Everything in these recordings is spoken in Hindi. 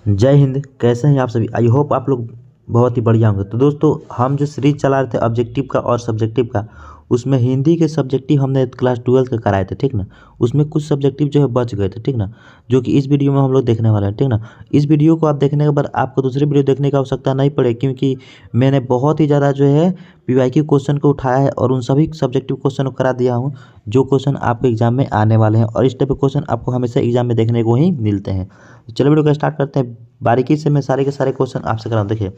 जय हिंद। कैसे हैं आप सभी? आई होप आप लोग बहुत ही बढ़िया होंगे। तो दोस्तों, हम जो सीरीज चला रहे थे ऑब्जेक्टिव का और सब्जेक्टिव का, उसमें हिंदी के सब्जेक्टिव हमने क्लास 12 के कराए थे, ठीक ना। उसमें कुछ सब्जेक्टिव जो है बच गए थे, ठीक ना, जो कि इस वीडियो में हम लोग देखने वाले हैं, ठीक ना। इस वीडियो को आप देखने के बाद आपको दूसरी वीडियो देखने की आवश्यकता नहीं पड़े, क्योंकि मैंने बहुत ही ज़्यादा जो है पीवाईक्यू क्वेश्चन को उठाया है और उन सभी सब्जेक्टिव क्वेश्चन को करा दिया हूँ जो क्वेश्चन आपके एग्जाम में आने वाले हैं, और इस टाइप के क्वेश्चन आपको हमेशा एग्जाम में देखने को ही मिलते हैं। तो चलो वीडियो को स्टार्ट करते हैं। बारीकी से मैं सारे के सारे क्वेश्चन आपसे कराऊँ। देखिए,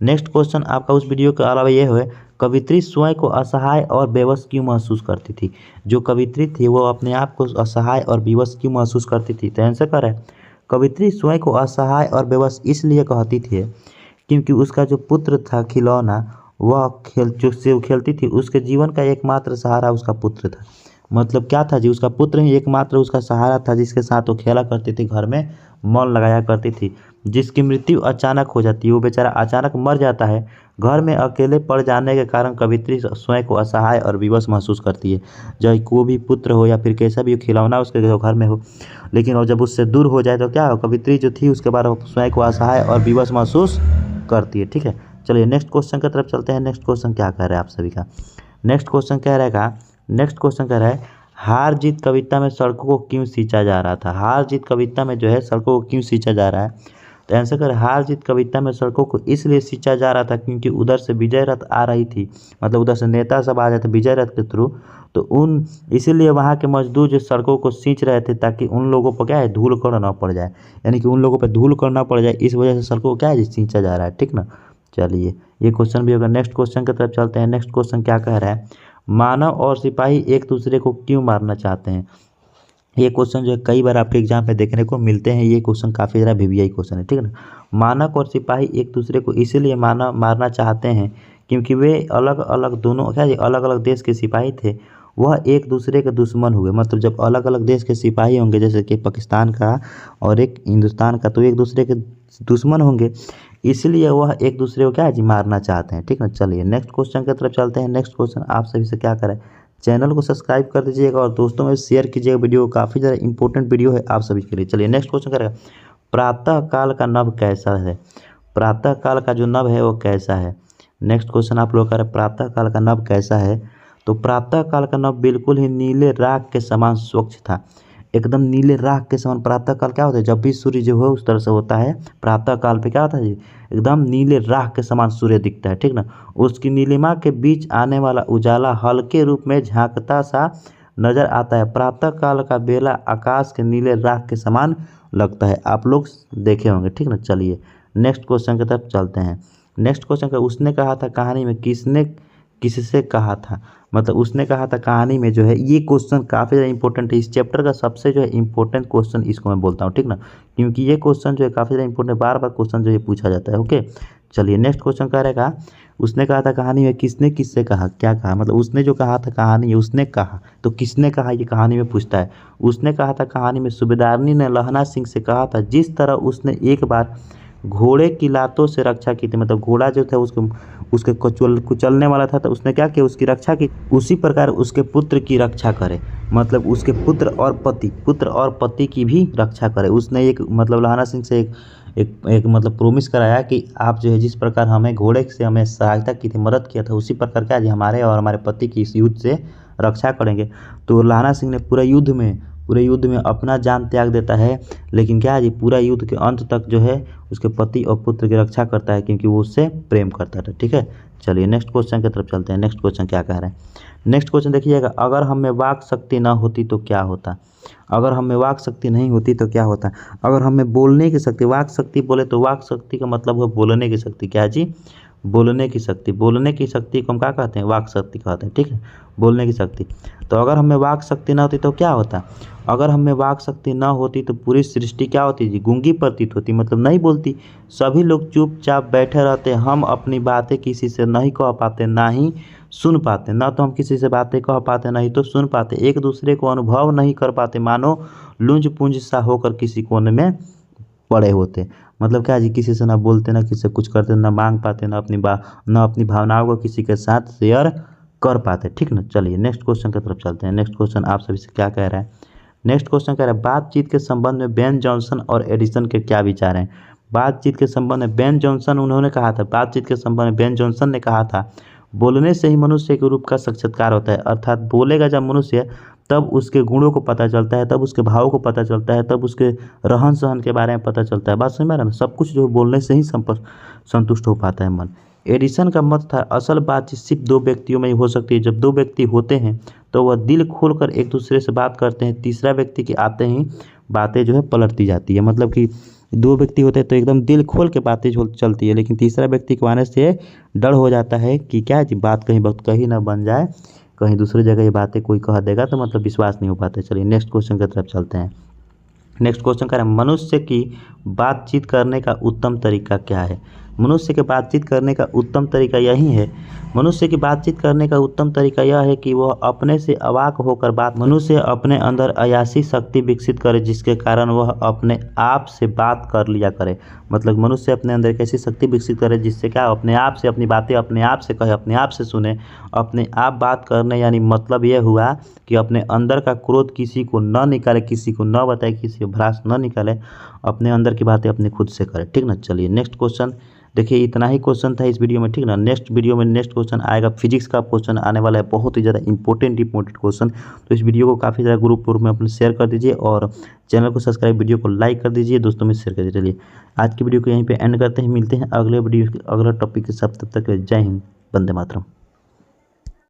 नेक्स्ट क्वेश्चन आपका उस वीडियो के अलावा ये है, कवित्री स्वयं को असहाय और बेबस क्यों महसूस करती थी? जो कवित्री थी वो अपने आप को असहाय और बेबस क्यों महसूस करती थी? तो आंसर कर है, कवित्री स्वयं को असहाय और बेबस इसलिए कहती थी क्योंकि उसका जो पुत्र था खिलौना, वह जिससे वो खेलती थी, उसके जीवन का एकमात्र सहारा उसका पुत्र था। मतलब क्या था जी, उसका पुत्र ही एकमात्र उसका सहारा था, जिसके साथ वो खेला करती थी, घर में मन लगाया करती थी। जिसकी मृत्यु अचानक हो जाती है, वो बेचारा अचानक मर जाता है। घर में अकेले पड़ जाने के कारण कवित्री स्वयं को असहाय और विवश महसूस करती है। चाहे कोई भी पुत्र हो या फिर कैसा भी खिलौना उसके घर में हो, लेकिन और जब उससे दूर हो जाए तो क्या हो, कवित्री जो थी उसके बाद स्वयं को असहाय और विवश महसूस करती है, ठीक है। चलिए नेक्स्ट क्वेश्चन की तरफ चलते हैं। नेक्स्ट क्वेश्चन क्या कह रहा है आप सभी का? नेक्स्ट क्वेश्चन कह रहेगा, नेक्स्ट क्वेश्चन कह रहा है, हार जीत कविता में सड़कों को क्यों सींचा जा रहा था? हार जीत कविता में जो है सड़कों को क्यों सींचा जा रहा है? तो आंसर कर, हार जीत कविता में सड़कों को इसलिए सींचा जा रहा था क्योंकि उधर से विजय रथ आ रही थी। मतलब उधर से नेता सब आ जाते विजय रथ के थ्रू, तो उन इसीलिए वहाँ के मजदूर जो सड़कों को सींच रहे थे ताकि उन लोगों पर क्या है, धूल कण ना पड़ जाए, यानी कि उन लोगों पर धूल कण ना पड़ जाए, इस वजह से सड़कों को क्या है सींचा जा रहा है, ठीक ना। चलिए ये क्वेश्चन भी होगा। नेक्स्ट क्वेश्चन की तरफ चलते हैं। नेक्स्ट क्वेश्चन क्या कह रहा है, मानव और सिपाही एक दूसरे को क्यों मारना चाहते हैं? ये क्वेश्चन जो है कई बार आपके एग्जाम में देखने को मिलते हैं। ये क्वेश्चन काफ़ी ज़्यादा वीवीआई क्वेश्चन है, ठीक है ना। मानव और सिपाही एक दूसरे को इसीलिए मारना चाहते हैं क्योंकि वे अलग अलग दोनों क्या अलग अलग देश के सिपाही थे, वह एक दूसरे के दुश्मन हुए। मतलब जब अलग अलग देश के सिपाही होंगे, जैसे कि पाकिस्तान का और एक हिंदुस्तान का, तो एक दूसरे के दुश्मन होंगे, इसलिए वह एक दूसरे को क्या है जी मारना चाहते हैं, ठीक है। चलिए नेक्स्ट क्वेश्चन की तरफ चलते हैं। नेक्स्ट क्वेश्चन आप सभी से क्या करें, चैनल को सब्सक्राइब कर दीजिएगा और दोस्तों में शेयर कीजिएगा। वीडियो काफ़ी ज़्यादा इंपॉर्टेंट वीडियो है आप सभी के लिए। चलिए नेक्स्ट क्वेश्चन करेगा, प्रातः काल का नभ कैसा है? प्रातः काल का जो नभ है वो कैसा है? नेक्स्ट क्वेश्चन आप लोग करें, प्रातः काल का नभ कैसा है? तो प्रातः काल का नभ बिल्कुल ही नीले राख के समान स्वच्छ था। एकदम नीले राख के समान प्रातः काल क्या होता है, जब भी सूर्य जो है उस तरह से होता है, प्रातः काल पे क्या होता है जी, एकदम नीले राख के समान सूर्य दिखता है, ठीक ना। उसकी नीलिमा के बीच आने वाला उजाला हल्के रूप में झांकता सा नजर आता है। प्रातः काल का बेला आकाश के नीले राख के समान लगता है। आप लोग देखे होंगे, ठीक ना। चलिए नेक्स्ट क्वेश्चन की तरफ चलते हैं। नेक्स्ट क्वेश्चन का, उसने कहा था कहानी में किसने किससे कहा था? मतलब उसने कहा था कहानी में जो है, ये क्वेश्चन काफ़ी ज़्यादा इंपॉर्टेंट है। इस चैप्टर का सबसे जो है इंपॉर्टेंट क्वेश्चन इसको मैं बोलता हूँ, ठीक ना, क्योंकि ये क्वेश्चन जो है काफ़ी ज़्यादा इंपॉर्टेंट, बार बार क्वेश्चन जो है पूछा जाता है। ओके चलिए नेक्स्ट क्वेश्चन क्या रहेगा, उसने कहा था कहानी में किसने किससे कहा? क्या कहा? मतलब उसने जो कहा था कहानी है उसने कहा, तो किसने कहा ये कहानी में पूछता है। उसने कहा था कहानी में सूबेदारनी ने लहना सिंह से कहा था, जिस तरह उसने एक बार घोड़े की लातों से रक्षा की थी। मतलब घोड़ा जो था उसको उसके कुचलने वाला था, तो उसने क्या किया, उसकी रक्षा की, उसी प्रकार उसके पुत्र की रक्षा करे। मतलब उसके पुत्र और पति की भी रक्षा करे। उसने एक मतलब लहाना सिंह से एक मतलब प्रोमिस कराया कि आप जो है जिस प्रकार हमें घोड़े से हमें सहायता की थी, मदद किया था, उसी प्रकार क्या जी हमारे और हमारे पति की इस युद्ध से रक्षा करेंगे। तो लहाना सिंह ने पूरे युद्ध में अपना जान त्याग देता है, लेकिन क्या है जी पूरा युद्ध के अंत तक जो है उसके पति और पुत्र की रक्षा करता है, क्योंकि वो उससे प्रेम करता था, ठीक है। चलिए नेक्स्ट क्वेश्चन की तरफ चलते हैं। नेक्स्ट क्वेश्चन क्या कह रहे हैं? नेक्स्ट क्वेश्चन देखिएगा, अगर हम में वाक शक्ति न होती तो क्या होता? अगर हम में वाक शक्ति नहीं होती तो क्या होता? अगर हमें बोलने की शक्ति, वाक शक्ति बोले तो वाक शक्ति का मतलब है बोलने की शक्ति। क्या जी? बोलने की शक्ति। बोलने की शक्ति को हम क्या कहते हैं? वाक शक्ति कहते हैं, ठीक है, बोलने की शक्ति। तो अगर हमें वाक शक्ति न होती तो क्या होता? अगर हमें वाक शक्ति न होती तो पूरी सृष्टि क्या होती जी? गूंगी प्रतीत होती, मतलब नहीं बोलती। सभी लोग चुपचाप बैठे रहते, हम अपनी बातें किसी से नहीं कह पाते, ना ही सुन पाते। ना तो हम किसी से बातें कह पाते, नहीं तो सुन पाते। एक दूसरे को अनुभव नहीं कर पाते, मानो लुंज पुंज सा होकर किसी कोने में पड़े होते। मतलब क्या जी, किसी से ना बोलते, ना किसी से कुछ करते, ना मांग पाते, ना अपनी भावनाओं को किसी के साथ शेयर कर पाते, ठीक ना। चलिए नेक्स्ट क्वेश्चन की तरफ चलते हैं। नेक्स्ट क्वेश्चन आप सभी से क्या कह रहा है? नेक्स्ट क्वेश्चन कह रहा है, बातचीत के संबंध में बेन जॉनसन और एडिसन के क्या विचार हैं? बातचीत के संबंध में बेन जॉनसन उन्होंने कहा था, बातचीत के संबंध में बेन जॉनसन ने कहा था, बोलने से ही मनुष्य के रूप का साक्षात्कार होता है। अर्थात बोलेगा जब मनुष्य तब उसके गुणों को पता चलता है, तब उसके भावों को पता चलता है, तब उसके रहन सहन के बारे में पता चलता है। बात समझ में आ रहा है ना? सब कुछ जो बोलने से ही संतुष्ट हो पाता है मन। एडिसन का मत था असल बातचीत सिर्फ दो व्यक्तियों में ही हो सकती है। जब दो व्यक्ति होते हैं तो वह दिल खोलकर एक दूसरे से बात करते हैं, तीसरा व्यक्ति के आते ही बातें जो है पलटती जाती है। मतलब कि दो व्यक्ति होते हैं तो एकदम दिल खोल के बातें चलती है, लेकिन तीसरा व्यक्ति के आने से डर हो जाता है कि क्या जी बात कहीं वक्त कहीं ना बन जाए, कहीं दूसरी जगह ये बातें कोई कह देगा तो मतलब विश्वास नहीं हो पाता। चलिए नेक्स्ट क्वेश्चन की तरफ चलते हैं। नेक्स्ट क्वेश्चन कह रहे हैं मनुष्य की बातचीत करने का उत्तम तरीका क्या है? मनुष्य के बातचीत करने का उत्तम तरीका यही है, मनुष्य की बातचीत करने का उत्तम तरीका यह है कि वह अपने से अवाक होकर मनुष्य अपने अंदर अयासी शक्ति विकसित करे, जिसके कारण वह अपने आप से बात कर लिया करे। मतलब मनुष्य अपने अंदर एक ऐसी शक्ति विकसित करे जिससे क्या अपने आप से अपनी बातें अपने आप से कहे, अपने आप से सुने, अपने आप बात करने। यानी मतलब यह हुआ कि अपने अंदर का क्रोध किसी को न निकाले, किसी को न बताए, किसी को भ्रास न निकाले, अपने अंदर की बातें अपने खुद से करे। ठीक ना? चलिए नेक्स्ट क्वेश्चन देखिए, इतना ही क्वेश्चन था इस वीडियो में। ठीक ना? नेक्स्ट वीडियो में नेक्स्ट क्वेश्चन आएगा, फिजिक्स का क्वेश्चन आने वाला है, बहुत ही ज़्यादा इंपॉर्टेंट क्वेश्चन। तो इस वीडियो को काफ़ी ज़्यादा ग्रुप में अपने शेयर कर दीजिए और चैनल को सब्सक्राइब, वीडियो को लाइक कर दीजिए, दोस्तों में शेयर कर दीजिए। चलिए आज की वीडियो को यहीं पे एंड करते हैं, मिलते हैं अगले वीडियो अगला टॉपिक के साथ, तब तक जय हिंद, वंदे मातरम।